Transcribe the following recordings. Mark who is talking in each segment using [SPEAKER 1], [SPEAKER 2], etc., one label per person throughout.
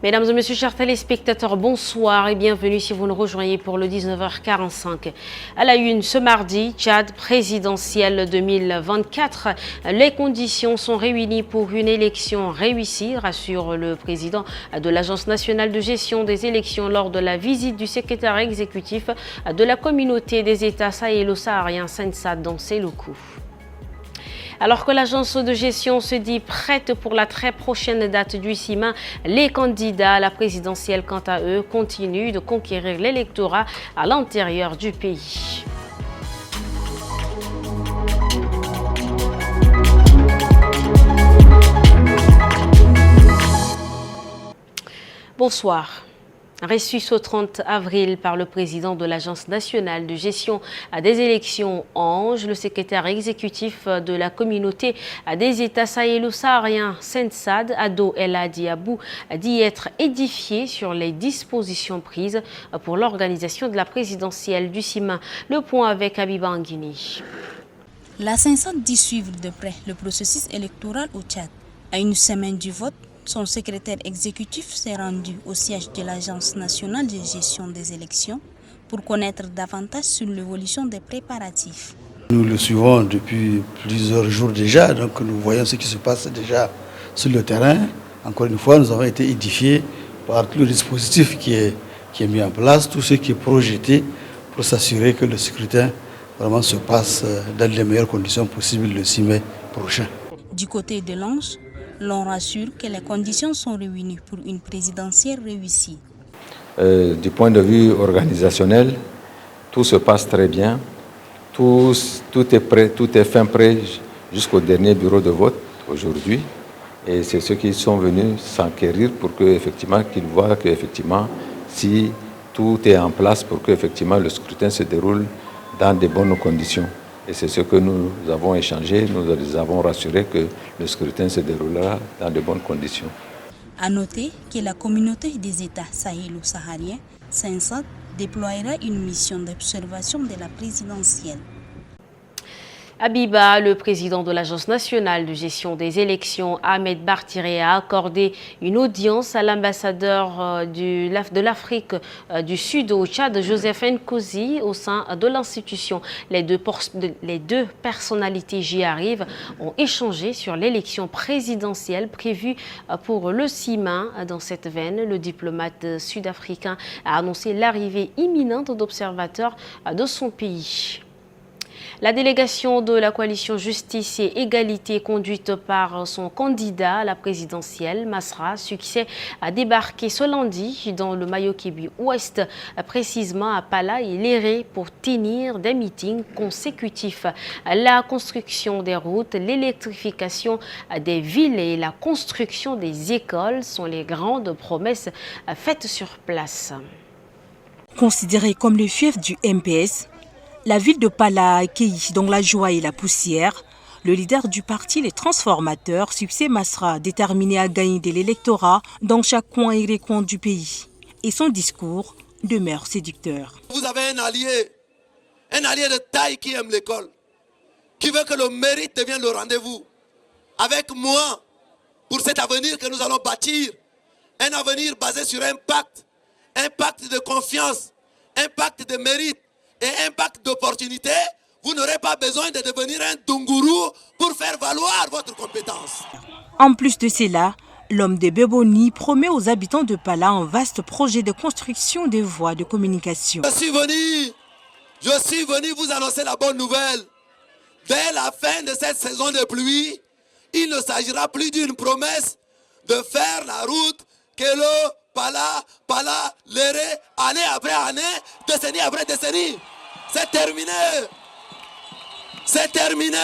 [SPEAKER 1] Mesdames et messieurs, chers téléspectateurs, bonsoir et bienvenue si vous nous rejoignez pour le 19h45. À la une, ce mardi, Tchad présidentielle 2024. Les conditions sont réunies pour une élection réussie, rassure le président de l'Agence nationale de gestion des élections lors de la visite du secrétaire exécutif de la communauté des États sahélo-sahariens SENSAD dans ses locaux. Alors que l'agence de gestion se dit prête pour la très prochaine date du 6 mai, les candidats à la présidentielle, quant à eux, continuent de conquérir l'électorat à l'intérieur du pays. Bonsoir. Reçu ce 30 avril par le président de l'Agence nationale de gestion des élections ANGE, le secrétaire exécutif de la communauté des États sahélo-sahariens SENSAD, Ado El Hadi Abou, dit être édifié sur les dispositions prises pour l'organisation de la présidentielle du 6 mai. Le point avec Habiba Nguini.
[SPEAKER 2] La SENSAD dit suivre de près le processus électoral au Tchad. À une semaine du vote, son secrétaire exécutif s'est rendu au siège de l'Agence nationale de gestion des élections pour connaître davantage sur l'évolution des préparatifs.
[SPEAKER 3] Nous le suivons depuis plusieurs jours déjà, donc nous voyons ce qui se passe déjà sur le terrain. Encore une fois, nous avons été édifiés par tout le dispositif qui est mis en place, tout ce qui est projeté pour s'assurer que le scrutin vraiment se passe dans les meilleures conditions possibles le 6 mai prochain.
[SPEAKER 2] Du côté de l'ANGE, l'on rassure que les conditions sont réunies pour une présidentielle réussie.
[SPEAKER 4] Du point de vue organisationnel, tout se passe très bien. Tout est prêt, tout est fin prêt jusqu'au dernier bureau de vote aujourd'hui. Et c'est ceux qui sont venus s'enquérir pour qu'ils voient qu'effectivement, si tout est en place pour que effectivement le scrutin se déroule dans de bonnes conditions. Et c'est ce que nous avons échangé, nous les avons rassurés que le scrutin se déroulera dans de bonnes conditions.
[SPEAKER 2] À noter que la communauté des États sahélo-sahariens, SENSAD, déploiera une mission d'observation de la présidentielle.
[SPEAKER 1] Habiba, le président de l'Agence nationale de gestion des élections, Ahmed Bartiré, a accordé une audience à l'ambassadeur de l'Afrique du Sud au Tchad, Joseph Nkosi, au sein de l'institution. Les deux personnalités j'y arrivent ont échangé sur l'élection présidentielle prévue pour le 6 mai. Dans cette veine, le diplomate sud-africain a annoncé l'arrivée imminente d'observateurs de son pays. La délégation de la coalition Justice et Égalité, conduite par son candidat à la présidentielle, Masra Succès, a débarqué ce lundi dans le Mayo-Kébi-Ouest, précisément à Pala et Léré, pour tenir des meetings consécutifs. La construction des routes, l'électrification des villes et la construction des écoles sont les grandes promesses faites sur place.
[SPEAKER 5] Considéré comme le fief du MPS, la ville de Pala a accueilli dans la joie et la poussière le leader du parti Les Transformateurs, Succès Masra, déterminé à gagner de l'électorat dans chaque coin et recoin du pays. Et son discours demeure séducteur.
[SPEAKER 6] Vous avez un allié de taille qui aime l'école, qui veut que le mérite devienne le rendez-vous. Avec moi, pour cet avenir que nous allons bâtir, un avenir basé sur un pacte de confiance, un pacte de mérite, et un pacte d'opportunité, vous n'aurez pas besoin de devenir un Dunguru pour faire valoir votre compétence.
[SPEAKER 5] En plus de cela, l'homme de Beboni promet aux habitants de Pala un vaste projet de construction de voies de communication.
[SPEAKER 6] Je suis venu vous annoncer la bonne nouvelle. Dès la fin de cette saison de pluie, il ne s'agira plus d'une promesse de faire la route que le Pala, Léré, année après année, décennie après décennie. C'est terminé. C'est terminé.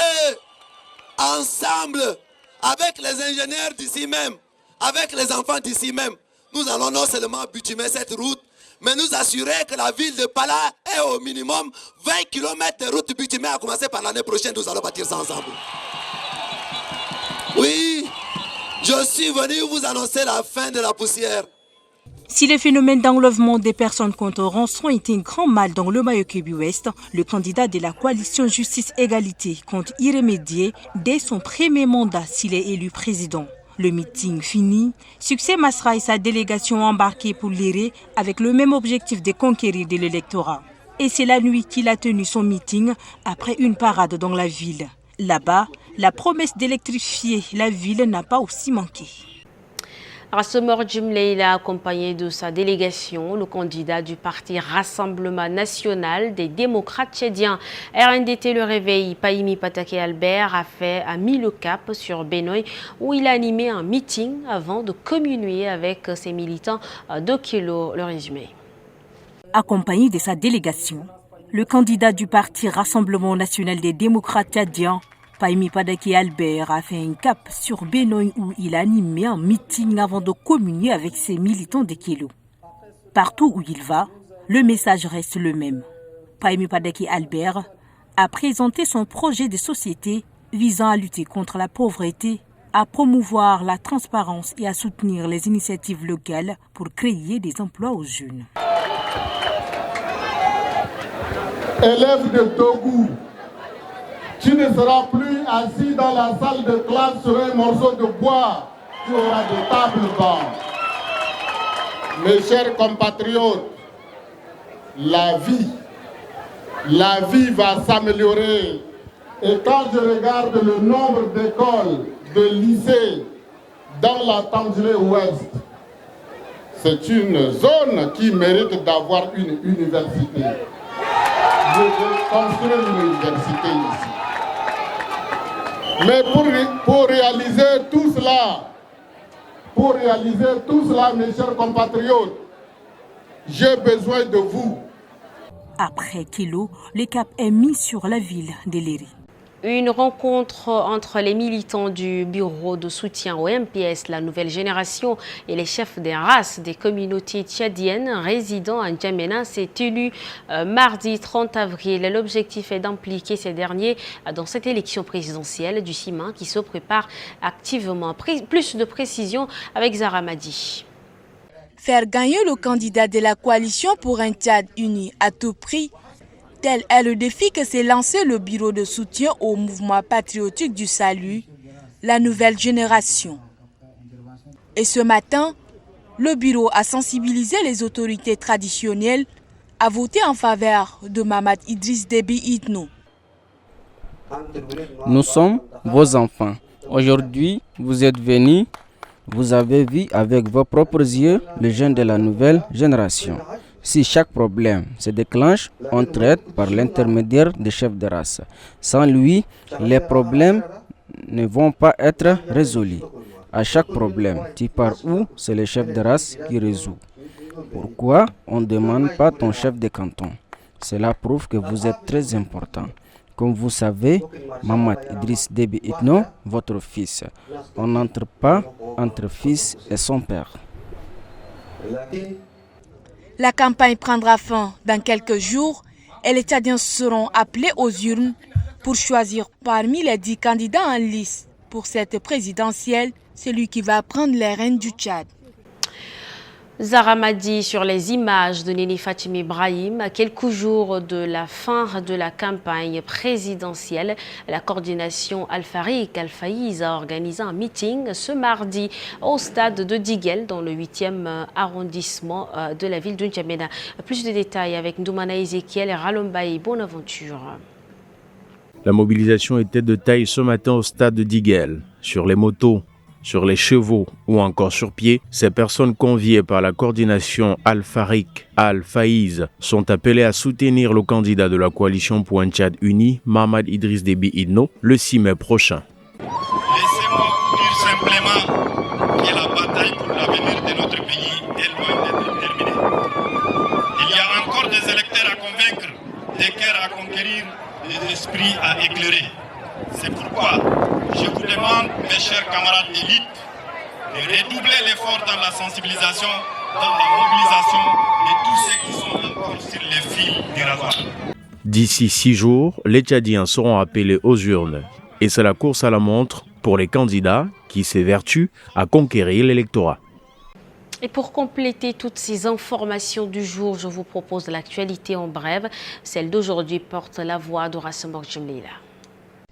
[SPEAKER 6] Ensemble, avec les ingénieurs d'ici même, avec les enfants d'ici même, nous allons non seulement bitumer cette route, mais nous assurer que la ville de Pala ait au minimum 20 km de route bitumée, à commencer par l'année prochaine. Nous allons bâtir ça ensemble. Oui, je suis venu vous annoncer la fin de la poussière.
[SPEAKER 5] Si les phénomènes d'enlèvement des personnes contre rançon étaient un grand mal dans le Mayo-Kébi-Ouest, le candidat de la coalition Justice Égalité compte y remédier dès son premier mandat s'il est élu président. Le meeting fini, Succès Masra et sa délégation ont embarqué pour l'Éré avec le même objectif de conquérir de l'électorat. Et c'est la nuit qu'il a tenu son meeting après une parade dans la ville. Là-bas, la promesse d'électrifier la ville n'a pas aussi manqué.
[SPEAKER 1] Rassemor Djimleila, accompagné de sa délégation, le candidat du parti Rassemblement National des démocrates tchadiens, RNDT Le Réveil, Pahimi Pataké Albert, a mis le cap sur Benoît où il a animé un meeting avant de communier avec ses militants de Kilo. Le résumé.
[SPEAKER 5] Accompagné de sa délégation, le candidat du parti Rassemblement National des démocrates tchadiens, Pahimi Pataké Albert, a fait un cap sur Benoît où il a animé un meeting avant de communier avec ses militants de Kilo. Partout où il va, le message reste le même. Pahimi Pataké Albert a présenté son projet de société visant à lutter contre la pauvreté, à promouvoir la transparence et à soutenir les initiatives locales pour créer des emplois aux jeunes.
[SPEAKER 7] Élève de Togo, tu ne seras plus assis dans la salle de classe sur un morceau de bois, tu auras des tables bancs. Mes chers compatriotes, la vie va s'améliorer. Et quand je regarde le nombre d'écoles, de lycées dans la Tangélé Ouest, c'est une zone qui mérite d'avoir une université. Je veux construire une université ici. Mais pour réaliser tout cela, mes chers compatriotes, j'ai besoin de vous.
[SPEAKER 5] Après Kilo, le cap est mis sur la ville de l'Éré.
[SPEAKER 1] Une rencontre entre les militants du bureau de soutien au MPS, la nouvelle génération, et les chefs des races des communautés tchadiennes résidant à N'Djamena s'est tenue mardi 30 avril. L'objectif est d'impliquer ces derniers dans cette élection présidentielle du CIMAN qui se prépare activement. Plus de précisions avec Zahra Madi.
[SPEAKER 2] Faire gagner le candidat de la coalition pour un Tchad uni à tout prix, tel est le défi que s'est lancé le bureau de soutien au mouvement patriotique du salut, la nouvelle génération. Et ce matin, le bureau a sensibilisé les autorités traditionnelles à voter en faveur de Mamad Idriss Déby Itno.
[SPEAKER 8] Nous sommes vos enfants. Aujourd'hui, vous êtes venus, vous avez vu avec vos propres yeux les jeunes de la nouvelle génération. Si chaque problème se déclenche, on traite par l'intermédiaire des chefs de race. Sans lui, les problèmes ne vont pas être résolus. À chaque problème, tu pars où, c'est le chef de race qui résout. Pourquoi on ne demande pas ton chef de canton? Cela prouve que vous êtes très important. Comme vous savez, Mamad Idriss Déby Itno, votre fils. On n'entre pas entre fils et son père.
[SPEAKER 2] La campagne prendra fin dans quelques jours et les Tchadiens seront appelés aux urnes pour choisir parmi les 10 candidats en lice pour cette présidentielle, celui qui va prendre les rênes du Tchad.
[SPEAKER 1] Zahra Madi sur les images de Néné Fatimi Ibrahim. À quelques jours de la fin de la campagne présidentielle, la coordination Al-Farik Al-Faïz a organisé un meeting ce mardi au stade de Diguel dans le 8e arrondissement de la ville de N'Djamena. Plus de détails avec Ndoumana Ezekiel et Ralombaï Bonaventure.
[SPEAKER 9] La mobilisation était de taille ce matin au stade de Diguel. Sur les motos, sur les chevaux ou encore sur pied, ces personnes conviées par la coordination Al-Farik Al-Faïz sont appelées à soutenir le candidat de la coalition pour un Tchad uni, Mamad Idriss Déby Itno, le 6 mai prochain.
[SPEAKER 10] Laissez-moi vous dire simplement que la bataille pour l'avenir de notre pays est loin d'être terminée. Il y a encore des électeurs à convaincre, des cœurs à conquérir, des esprits à éclairer. C'est pourquoi je vous demande, mes chers camarades d'élite, de redoubler l'effort dans la sensibilisation, dans la mobilisation de tous ceux qui sont encore sur les fils du rasoir.
[SPEAKER 9] D'ici 6 jours, les Tchadiens seront appelés aux urnes. Et c'est la course à la montre pour les candidats qui s'évertuent à conquérir l'électorat.
[SPEAKER 1] Et pour compléter toutes ces informations du jour, je vous propose l'actualité en bref. Celle d'aujourd'hui porte la voix de Rassemor Djimleila.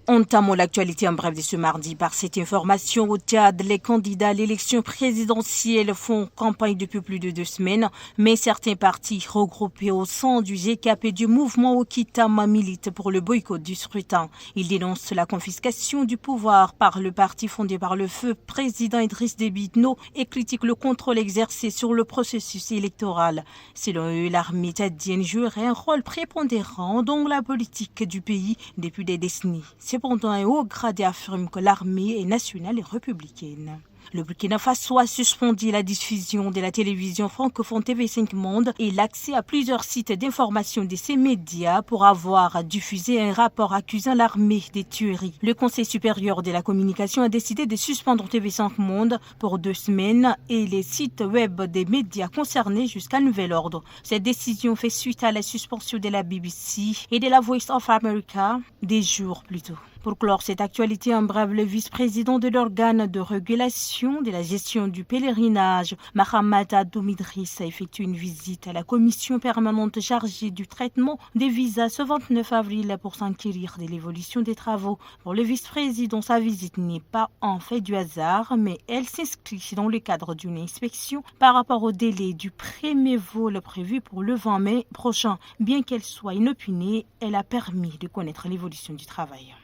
[SPEAKER 5] Entamons l'actualité en bref de ce mardi par cette information. Au Tchad, les candidats à l'élection présidentielle font campagne depuis plus de 2 semaines, mais certains partis regroupés au sein du GCAP et du mouvement Okitama militent pour le boycott du scrutin. Ils dénoncent la confiscation du pouvoir par le parti fondé par le feu président Idriss Déby Itno et critiquent le contrôle exercé sur le processus électoral. Selon eux, l'armée tchadienne jouerait un rôle prépondérant dans la politique du pays depuis des décennies. Cependant, un haut gradé affirme que l'armée est nationale et républicaine. Le Burkina Faso a suspendu la diffusion de la télévision francophone TV5 Monde et l'accès à plusieurs sites d'information de ces médias pour avoir diffusé un rapport accusant l'armée des tueries. Le Conseil supérieur de la communication a décidé de suspendre TV5 Monde pour 2 semaines et les sites web des médias concernés jusqu'à nouvel ordre. Cette décision fait suite à la suspension de la BBC et de la Voice of America des jours plus tôt. Pour clore cette actualité en bref, le vice-président de l'organe de régulation de la gestion du pèlerinage, Mahamata Doumidris, a effectué une visite à la commission permanente chargée du traitement des visas ce 29 avril pour s'enquérir de l'évolution des travaux. Pour le vice-président, sa visite n'est pas en fait du hasard, mais elle s'inscrit dans le cadre d'une inspection par rapport au délai du premier vol prévu pour le 20 mai prochain. Bien qu'elle soit inopinée, elle a permis de connaître l'évolution du travail.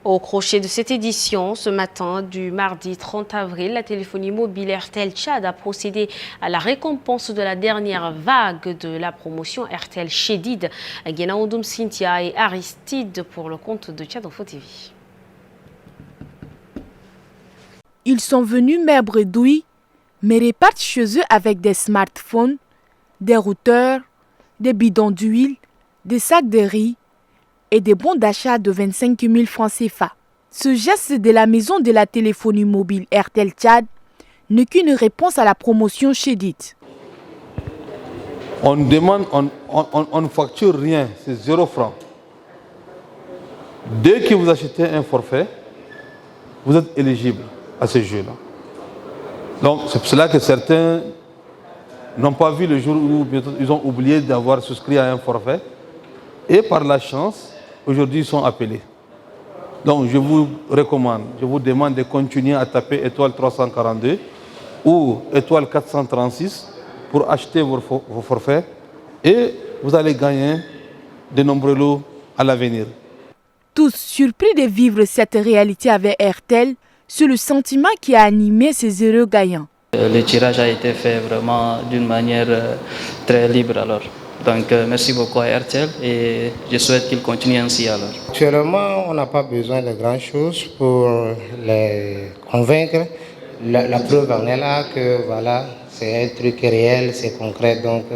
[SPEAKER 1] Au crochet de cette édition, ce matin du mardi 30 avril, la téléphonie mobile RTL Tchad a procédé à la récompense de la dernière vague de la promotion RTL Chédid, Genaodoum Cynthia et Aristide pour le compte de Tchad Info TV.
[SPEAKER 11] Ils sont venus mains bredouilles, mais repartent chez eux avec des smartphones, des routeurs, des bidons d'huile, des sacs de riz, et des bons d'achat de 25 000 francs CFA. Ce geste de la maison de la téléphonie mobile RTL Tchad n'est qu'une réponse à la promotion Chédid.
[SPEAKER 12] On demande, on ne facture rien, c'est 0 francs. Dès que vous achetez un forfait, vous êtes éligible à ce jeu-là. Donc c'est pour cela que certains n'ont pas vu le jour où ils ont oublié d'avoir souscrit à un forfait. Et par la chance, aujourd'hui, ils sont appelés. Donc, je vous recommande, je vous demande de continuer à taper étoile 342 ou étoile 436 pour acheter vos forfaits et vous allez gagner de nombreux lots à l'avenir.
[SPEAKER 11] Tous surpris de vivre cette réalité avec RTL, c'est le sentiment qui a animé ces heureux gagnants.
[SPEAKER 13] Le tirage a été fait vraiment d'une manière très libre alors. Donc merci beaucoup à RTL et je souhaite qu'il continue ainsi alors.
[SPEAKER 14] Actuellement, on n'a pas besoin de grand chose pour les convaincre. La preuve en est là que voilà, c'est un truc réel, c'est concret. Donc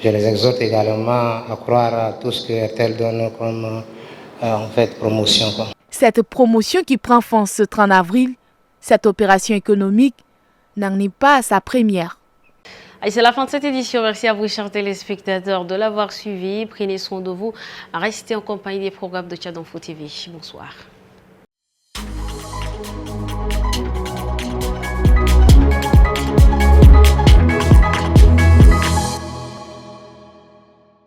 [SPEAKER 14] je les exhorte également à croire à tout ce que RTL donne comme en fait promotion.
[SPEAKER 11] Cette promotion qui prend fin ce 30 avril, cette opération économique n'en est pas à sa première.
[SPEAKER 1] Et c'est la fin de cette édition. Merci à vous, chers téléspectateurs, de l'avoir suivi. Prenez soin de vous. Restez en compagnie des programmes de Tchad Info TV. Bonsoir.